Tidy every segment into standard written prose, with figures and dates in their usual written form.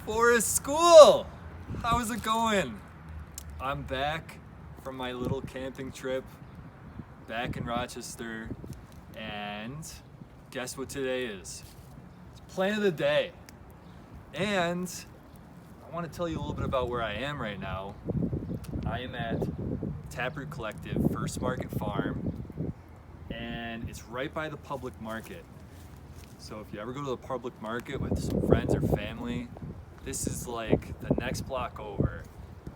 Forest School! How's it going? I'm back from my little camping trip back in Rochester, and guess what today is? It's plant of the day. And I want to tell you a little bit about where I am right now. I am at Taproot Collective First Market Farm, and it's right by the public market. So if you ever go to the public market with some friends or family, this is like the next block over.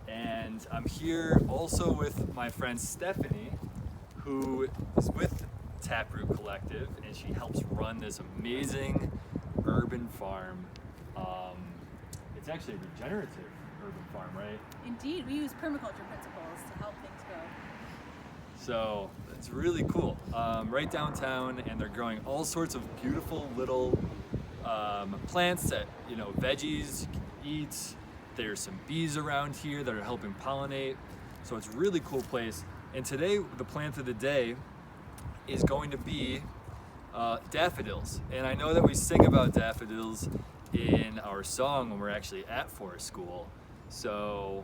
And I'm here also with my friend Stephanie, who is with Taproot Collective, and she helps run this amazing urban farm. It's actually a regenerative urban farm, right? Indeed, we use permaculture principles to help things grow. So it's really cool. Right downtown, and they're growing all sorts of beautiful little plants that, veggies you can eat. There's some bees around here that are helping pollinate. So it's a really cool place. And today, the plant of the day is going to be daffodils. And I know that we sing about daffodils in our song when we're actually at Forest School. So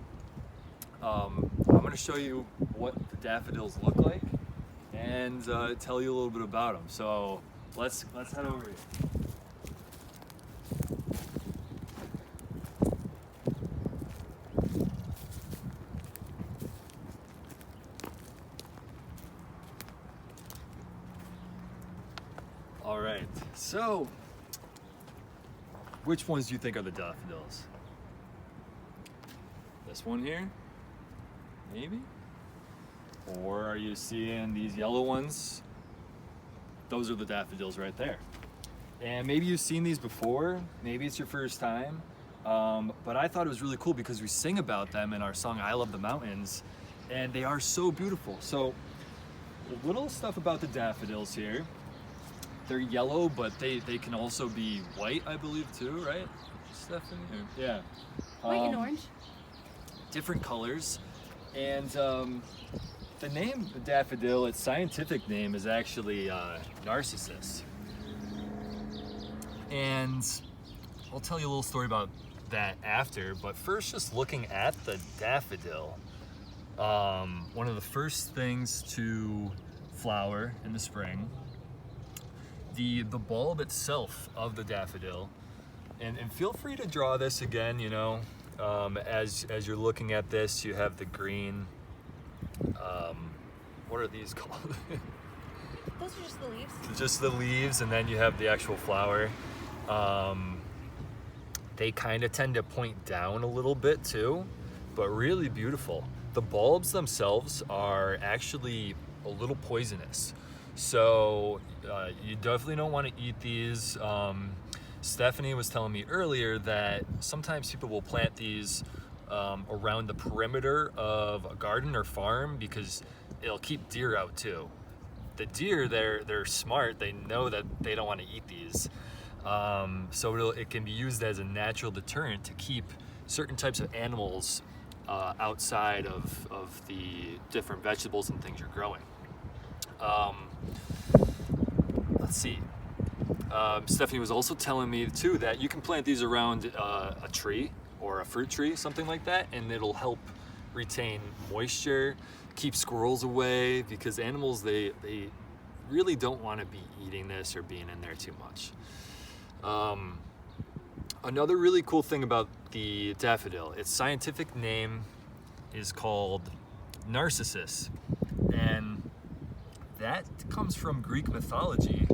I'm going to show you what the daffodils look like and tell you a little bit about them. So let's head over here. All right, so which ones do you think are the daffodils? This one here? Maybe? Or are you seeing these yellow ones? Those are the daffodils right there. And maybe you've seen these before, maybe it's your first time, but I thought it was really cool because we sing about them in our song, I Love the Mountains, and they are so beautiful. So, a little stuff about the daffodils here. They're yellow, but they can also be white, I believe, too, right, Stephanie? Yeah. White and orange. Different colors. And the name the daffodil, its scientific name is actually Narcissus. And I'll tell you a little story about that after, but first just looking at the daffodil, one of the first things to flower in the spring, the bulb itself of the daffodil, and feel free to draw this again, as you're looking at this, you have the green, what are these called? Those are just the leaves. Just the leaves, and then you have the actual flower. They kind of tend to point down a little bit too, but really beautiful. The bulbs themselves are actually a little poisonous. So you definitely don't want to eat these. Stephanie was telling me earlier that sometimes people will plant these around the perimeter of a garden or farm because it'll keep deer out too. The deer, they're smart. They know that they don't want to eat these. So it can be used as a natural deterrent to keep certain types of animals outside of the different vegetables and things you're growing. Let's see. Stephanie was also telling me too that you can plant these around a tree or a fruit tree, something like that, and it'll help retain moisture, keep squirrels away, because animals, they really don't want to be eating this or being in there too much. Another really cool thing about the daffodil, its scientific name is called Narcissus, and that comes from Greek mythology.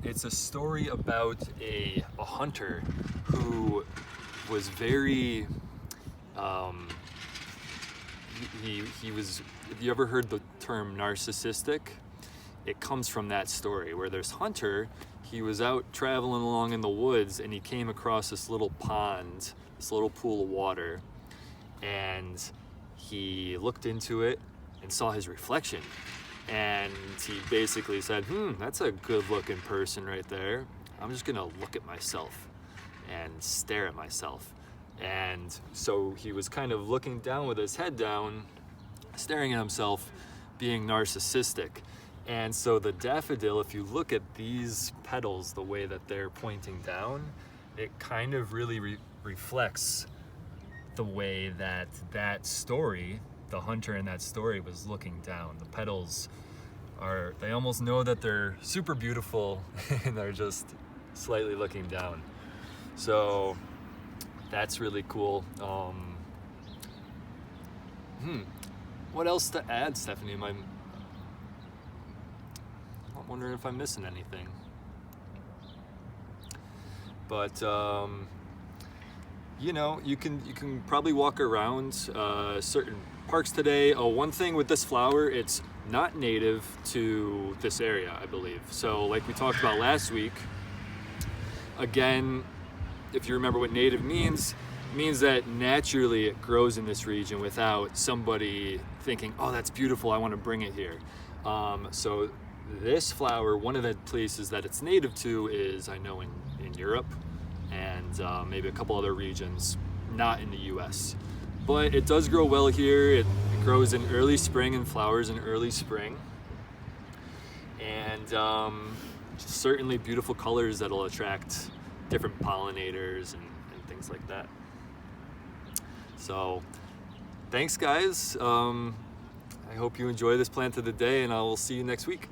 It's a story about a hunter who was very, he was, have you ever heard the term narcissistic? It comes from that story where this hunter, he was out traveling along in the woods and he came across this little pond, this little pool of water, and he looked into it and saw his reflection. And he basically said, that's a good looking person right there. I'm just gonna look at myself and stare at myself. And so he was kind of looking down with his head down, staring at himself, being narcissistic. And so the daffodil, if you look at these petals, the way that they're pointing down, it kind of really reflects the way that story, the hunter in that story, was looking down. The petals they almost know that they're super beautiful and they're just slightly looking down. So that's really cool. What else to add, Stephanie? I'm wondering if I'm missing anything. But you know, you can probably walk around certain parks today. Oh, one thing with this flower, it's not native to this area, I believe. So like we talked about last week, again, if you remember what native means that naturally it grows in this region without somebody thinking, oh, that's beautiful, I want to bring it here. So this flower, one of the places that it's native to is, I know, in Europe and maybe a couple other regions, not in the US. But it does grow well here. It grows in early spring and flowers in early spring. And certainly beautiful colors that'll attract different pollinators and things like that. So thanks, guys. I hope you enjoy this plant of the day, and I will see you next week.